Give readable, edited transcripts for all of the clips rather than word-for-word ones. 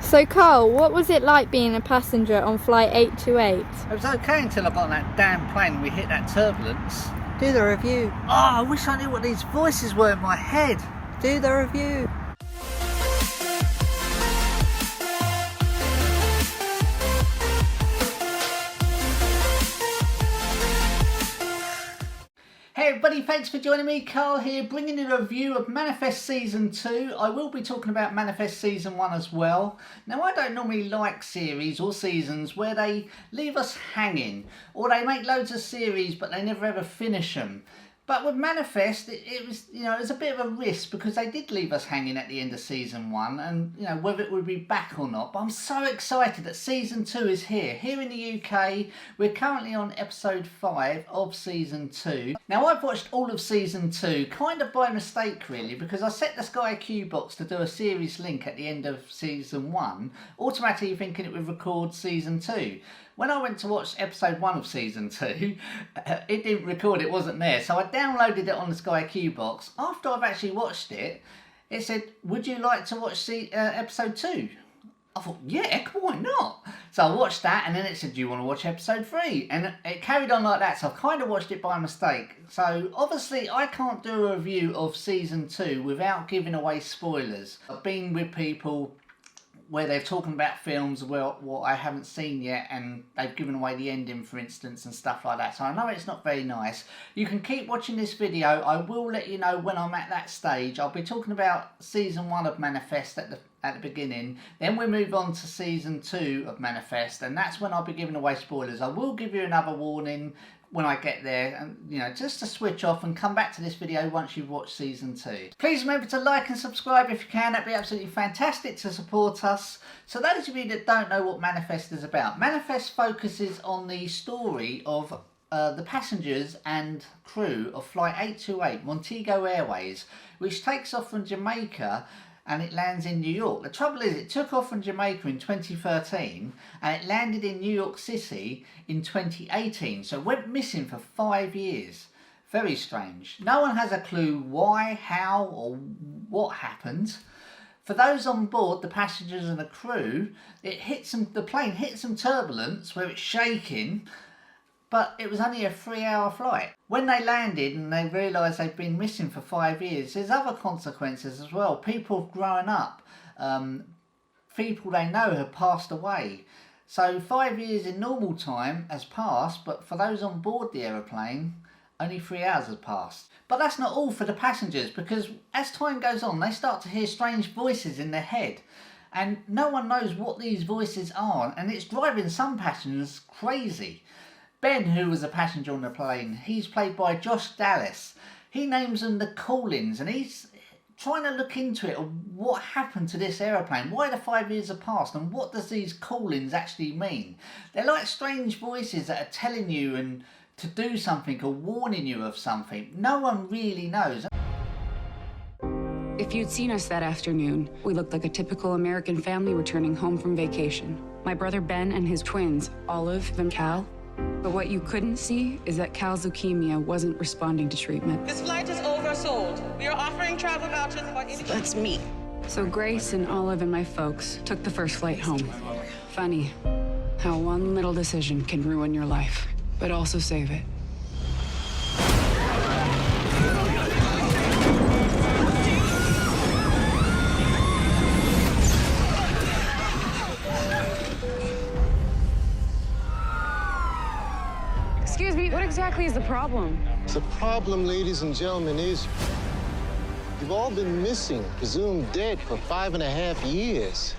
So Carl, what was it like being a passenger on flight 828? It was okay until I got on that damn plane and we hit that turbulence. Do the review. Oh, I wish I knew what these voices were in my head. Do the review. Hey everybody, thanks for joining me. Carl here, bringing you a review of Manifest Season 2. I will be talking about Manifest Season 1 as well. Now, I don't normally like series or seasons where they leave us hanging, or they make loads of series but they never ever finish them. But with Manifest, it was, it was a bit of a risk because they did leave us hanging at the end of Season 1 and, whether it would be back or not. But I'm so excited that Season 2 is here. Here in the UK, we're currently on episode 5 of Season 2. Now, I've watched all of Season 2, kind of by mistake really, because I set the Sky Q box to do a series link at the end of Season 1, automatically thinking it would record Season 2. When I went to watch episode 1 of Season 2, it didn't record, it wasn't there. So I downloaded it on the Sky Q box. After I've actually watched it, it said, would you like to watch episode 2? I thought, yeah, why not? So I watched that and then it said, do you want to watch episode 3? And it carried on like that, so I've kind of watched it by mistake. So obviously I can't do a review of Season 2 without giving away spoilers. I've been with people where they're talking about films what I haven't seen yet and they've given away the ending, for instance, and stuff like that. So I know it's not very nice. You can keep watching this video. I will let you know when I'm at that stage. I'll be talking about Season 1 of Manifest at the beginning. Then we move on to Season 2 of Manifest, and that's when I'll be giving away spoilers. I will give you another warning when I get there, and just to switch off and come back to this video once you've watched Season 2. Please remember to like and subscribe if you can. That'd be absolutely fantastic to support us. So those of you that don't know what Manifest is about, Manifest focuses on the story of the passengers and crew of Flight 828 Montego Airways, which takes off from Jamaica and it lands in New York. The trouble is, it took off from Jamaica in 2013 and it landed in New York City in 2018. So it went missing for 5 years. Very strange. No one has a clue why, how, or what happened. For those on board, the passengers and the crew, the plane hit some turbulence where it's shaking, but it was only a 3-hour flight. When they landed and they realised they've been missing for 5 years, there's other consequences as well. People have grown up. People they know have passed away. So 5 years in normal time has passed, but for those on board the aeroplane, only 3 hours has passed. But that's not all for the passengers, because as time goes on, they start to hear strange voices in their head. And no one knows what these voices are, and it's driving some passengers crazy. Ben, who was a passenger on the plane, he's played by Josh Dallas. He names them the call-ins, and he's trying to look into it, what happened to this aeroplane, why the 5 years have passed, and what does these call-ins actually mean. They're like strange voices that are telling you and to do something or warning you of something. No one really knows. If you'd seen us that afternoon, we looked like a typical American family returning home from vacation. My brother Ben and his twins, Olive and Cal. But what you couldn't see is that Cal's leukemia wasn't responding to treatment. This flight is oversold. We are offering travel vouchers for any... That's me. So Grace and Olive and my folks took the first flight home. Funny how one little decision can ruin your life, but also save it. Excuse me, what exactly is the problem? The problem, ladies and gentlemen, is you've all been missing, presumed dead for 5.5 years.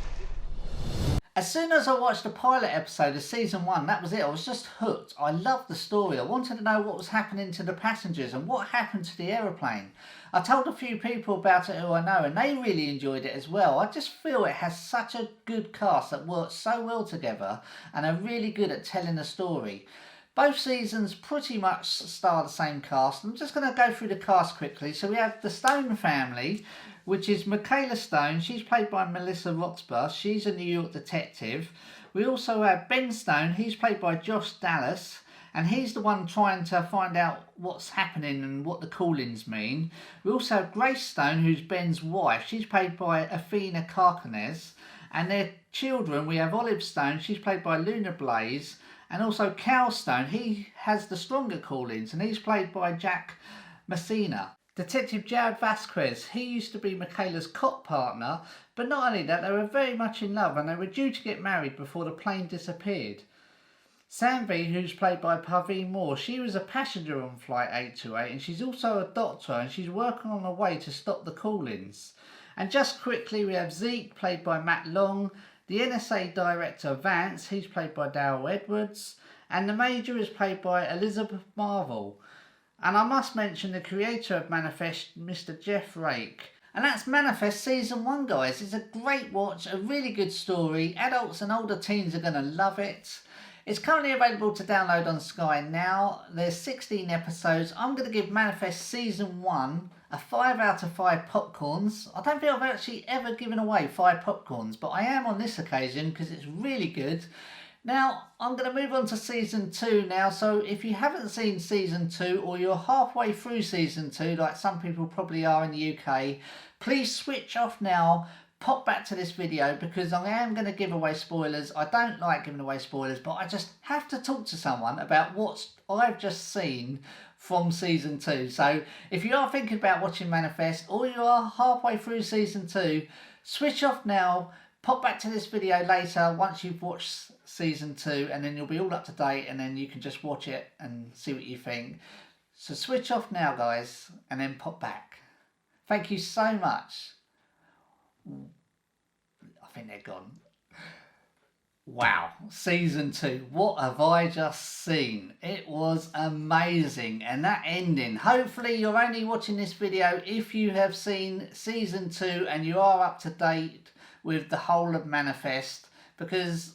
As soon as I watched the pilot episode of Season 1, that was it. I was just hooked. I loved the story. I wanted to know what was happening to the passengers and what happened to the aeroplane. I told a few people about it who I know and they really enjoyed it as well. I just feel it has such a good cast that works so well together and are really good at telling the story. Both seasons pretty much star the same cast. I'm just going to go through the cast quickly. So we have the Stone family, which is Michaela Stone. She's played by Melissa Roxburgh. She's a New York detective. We also have Ben Stone. He's played by Josh Dallas. and he's the one trying to find out what's happening and what the call-ins mean. We also have Grace Stone, who's Ben's wife. She's played by Athena Carcanes, and their children, we have Olive Stone, she's played by Luna Blaze, and also Cal Stone. He has the stronger call-ins, and he's played by Jack Messina. Detective Jared Vasquez, he used to be Michaela's cop partner, but not only that, they were very much in love and they were due to get married before the plane disappeared. Sanvi, who's played by Parveen Moore, she was a passenger on Flight 828 and she's also a doctor and she's working on a way to stop the call-ins. And just quickly, we have Zeke, played by Matt Long, the NSA director Vance, he's played by Darryl Edwards, and the Major is played by Elizabeth Marvel. And I must mention the creator of Manifest, Mr. Jeff Rake. And that's Manifest Season 1, guys. It's a great watch, a really good story. Adults and older teens are going to love it. It's currently available to download on Sky now. There's 16 episodes. I'm going to give Manifest Season 1 a 5 out of 5 popcorns. I don't think I've actually ever given away 5 popcorns, but I am on this occasion because it's really good. Now, I'm going to move on to Season 2 now, so if you haven't seen Season 2 or you're halfway through Season 2, like some people probably are in the UK, please switch off now, pop back to this video because I am going to give away spoilers. I don't like giving away spoilers, but I just have to talk to someone about what I've just seen from Season 2. So if you are thinking about watching Manifest or you are halfway through Season 2, switch off now, pop back to this video later once you've watched Season 2 and then you'll be all up to date and then you can just watch it and see what you think. So switch off now, guys, and then pop back. Thank you so much. I think they're gone. Wow, Season 2, what have I just seen? It was amazing, and that ending, hopefully you're only watching this video if you have seen Season 2 and you are up to date with the whole of Manifest, because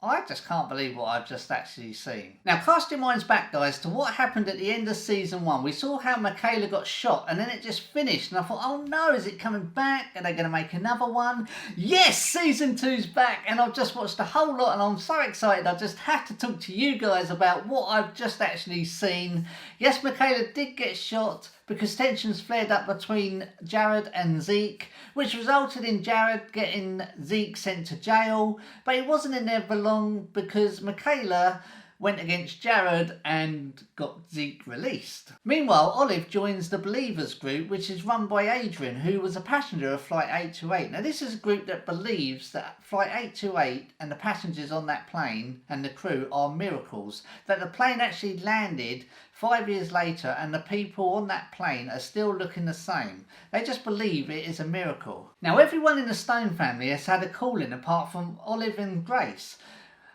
I just can't believe what I've just actually seen. Now cast your minds back, guys, to what happened at the end of Season 1. We saw how Michaela got shot and then it just finished and I thought, oh no, is it coming back? Are they going to make another one? Yes, Season 2's back and I've just watched a whole lot and I'm so excited. I just have to talk to you guys about what I've just actually seen. Yes, Michaela did get shot because tensions flared up between Jared and Zeke, which resulted in Jared getting Zeke sent to jail, but he wasn't in there for long because Michaela went against Jared and got Zeke released. Meanwhile, Olive joins the Believers group, which is run by Adrian, who was a passenger of Flight 828. Now this is a group that believes that Flight 828 and the passengers on that plane and the crew are miracles, that the plane actually landed 5 years later and the people on that plane are still looking the same. They just believe it is a miracle. Now everyone in the Stone family has had a call-in apart from Olive and Grace.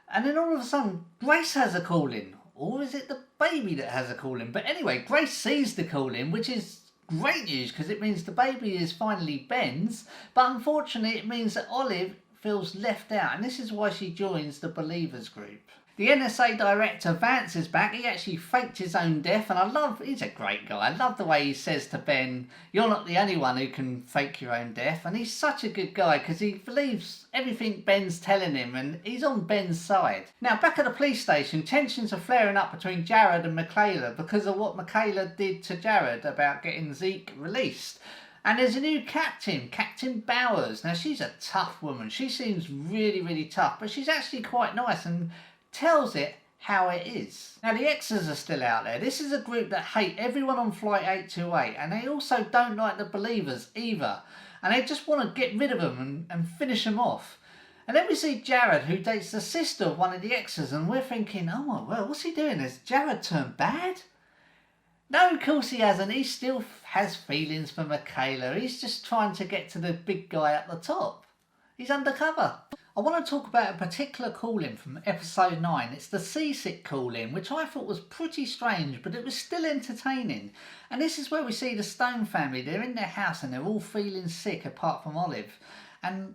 And then all of a sudden, Grace has a call-in. Or is it the baby that has a call-in? But anyway, Grace sees the call-in, which is great news because it means the baby is finally Ben's. But unfortunately, it means that Olive feels left out. And this is why she joins the Believers group. The NSA director Vance is back. He actually faked his own death, and he's a great guy. I love the way he says to Ben, you're not the only one who can fake your own death. And he's such a good guy because he believes everything Ben's telling him and he's on Ben's side. Now back at the police station, tensions are flaring up between Jared and Michaela because of what Michaela did to Jared about getting Zeke released. And there's a new captain, Captain Bowers. Now she's a tough woman. She seems really, really tough, but she's actually quite nice and tells it how it is. Now the X's are still out there. This is a group that hate everyone on Flight 828 and they also don't like the Believers either. And they just want to get rid of them and finish them off. And then we see Jared, who dates the sister of one of the X's, and we're thinking, oh my word, what's he doing? Has Jared turned bad? No, of course he hasn't. He still has feelings for Michaela. He's just trying to get to the big guy at the top. He's undercover. I want to talk about a particular call-in from episode 9. It's the seasick call-in, which I thought was pretty strange, but it was still entertaining. And this is where we see the Stone family. They're in their house and they're all feeling sick apart from Olive. And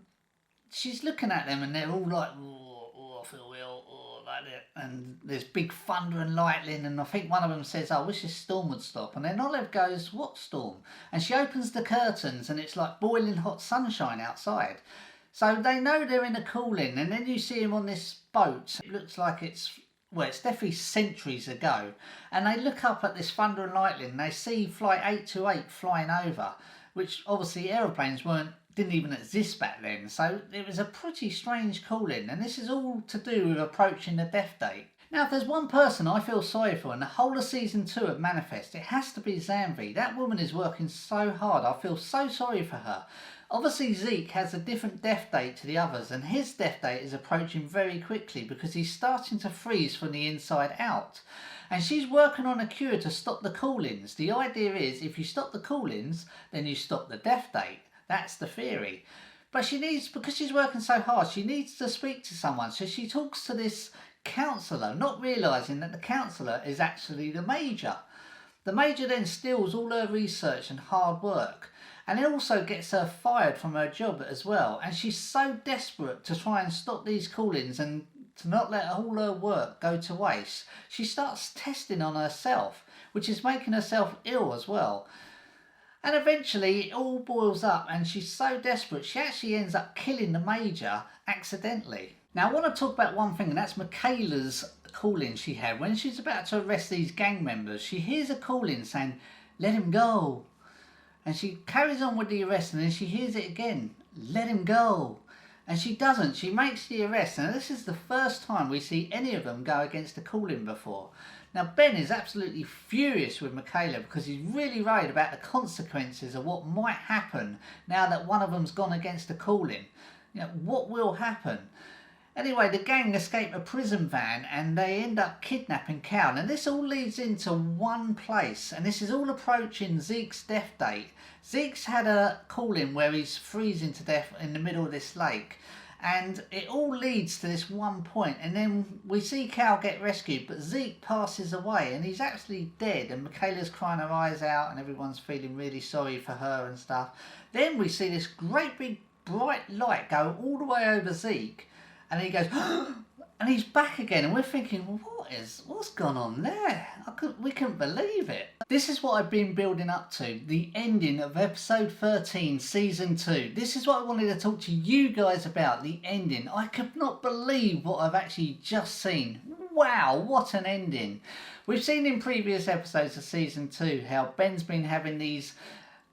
she's looking at them and they're all like, oh, I feel ill, oh, like that. And there's big thunder and lightning, and I think one of them says, I wish this storm would stop. And then Olive goes, what storm? And she opens the curtains and it's like boiling hot sunshine outside. So they know they're in a call-in, and then you see him on this boat. It looks like it's well, it's definitely centuries ago, and they look up at this thunder and lightning and they see Flight 828 flying over, which obviously aeroplanes didn't even exist back then, so it was a pretty strange calling, and this is all to do with approaching the death date. Now, if there's one person I feel sorry for in the whole of season 2 of Manifest, it has to be Zanvi. That woman is working so hard. I feel so sorry for her. Obviously, Zeke has a different death date to the others, and his death date is approaching very quickly because he's starting to freeze from the inside out. And she's working on a cure to stop the call-ins. The idea is if you stop the call-ins, then you stop the death date. That's the theory. But because she's working so hard, she needs to speak to someone. So she talks to this counsellor, not realising that the counsellor is actually the Major. The Major then steals all her research and hard work, and it also gets her fired from her job as well. And she's so desperate to try and stop these call-ins and to not let all her work go to waste, she starts testing on herself, which is making herself ill as well. And eventually it all boils up, and she's so desperate she actually ends up killing the Major accidentally. Now, I want to talk about one thing, and that's Michaela's call-in she had. When she's about to arrest these gang members, she hears a call-in saying, "Let him go." And she carries on with the arrest, and then she hears it again, "Let him go." And she doesn't. She makes the arrest, and this is the first time we see any of them go against a call-in before. Now, Ben is absolutely furious with Michaela because he's really worried about the consequences of what might happen now that one of them's gone against a call-in. You know, what will happen? Anyway, the gang escape a prison van and they end up kidnapping Cal. And this all leads into one place, and this is all approaching Zeke's death date. Zeke's had a call-in where he's freezing to death in the middle of this lake. And it all leads to this one point, and then we see Cal get rescued, but Zeke passes away and he's actually dead, and Michaela's crying her eyes out and everyone's feeling really sorry for her and stuff. Then we see this great big bright light go all the way over Zeke, and he goes and he's back again, and we're thinking, well, what's gone on there? We couldn't believe it. This is what I've been building up to, the ending of episode 13 season 2. This is what I wanted to talk to you guys about, the ending. I could not believe what I've actually just seen. Wow, what an ending. We've seen in previous episodes of season 2 how Ben's been having these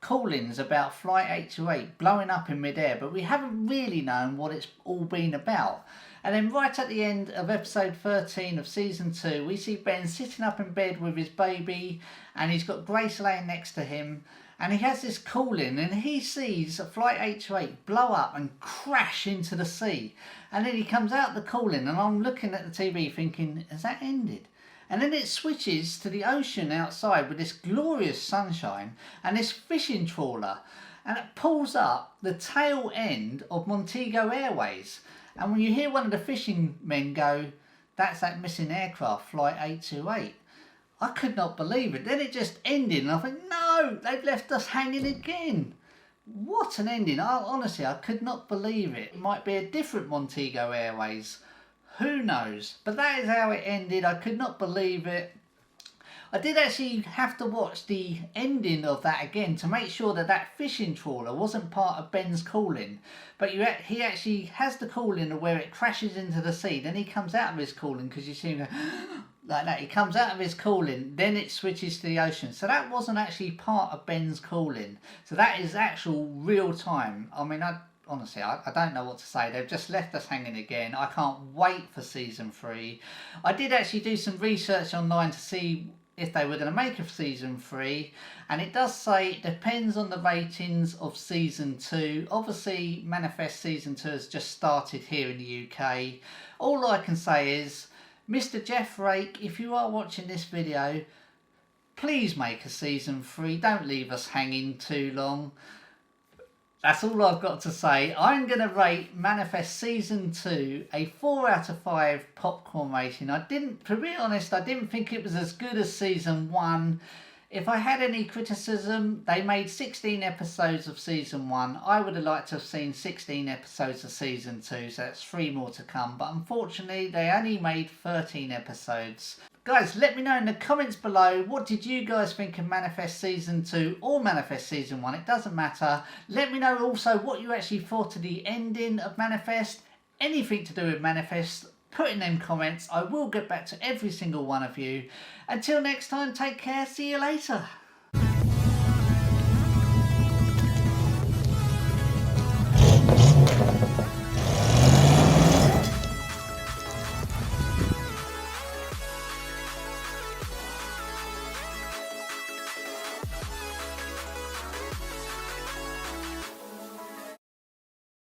call-ins about Flight 828 blowing up in midair, but we haven't really known what it's all been about. And then right at the end of episode 13 of season 2, we see Ben sitting up in bed with his baby, and he's got Grace laying next to him, and he has this call-in, and he sees Flight 828 blow up and crash into the sea. And then he comes out the call-in, and I'm looking at the TV thinking, has that ended? And then it switches to the ocean outside with this glorious sunshine and this fishing trawler, and it pulls up the tail end of Montego Airways. And when you hear one of the fishing men go, "That's that missing aircraft, Flight 828. I could not believe it. Then it just ended, and I think, no, they've left us hanging again. What an ending. Honestly, I could not believe it. It might be a different Montego Airways. Who knows? But that is how it ended. I could not believe it. I did actually have to watch the ending of that again to make sure that that fishing trawler wasn't part of Ben's call-in. But he actually has the call-in where it crashes into the sea. Then he comes out of his call-in, because you see him go like that. He comes out of his call-in, then it switches to the ocean. So that wasn't actually part of Ben's call-in. So that is actual real time. I mean, honestly, I don't know what to say. They've just left us hanging again. I can't wait for season 3. I did actually do some research online to see if they were going to make a season 3, and it does say it depends on the ratings of season 2. Obviously, Manifest season 2 has just started here in the UK. All I can say is, Mr. Jeff Rake, if you are watching this video, please make a season 3. Don't leave us hanging too long. That's all I've got to say. I'm going to rate Manifest Season 2 a 4 out of 5 popcorn rating. To be honest, I didn't think it was as good as Season 1. If I had any criticism, they made 16 episodes of Season 1. I would have liked to have seen 16 episodes of Season 2, so that's 3 more to come. But unfortunately, they only made 13 episodes. Guys, let me know in the comments below, what did you guys think of Manifest Season 2 or Manifest Season 1? It doesn't matter. Let me know also what you actually thought of the ending of Manifest. Anything to do with Manifest, put in them comments. I will get back to every single one of you. Until next time, take care. See you later.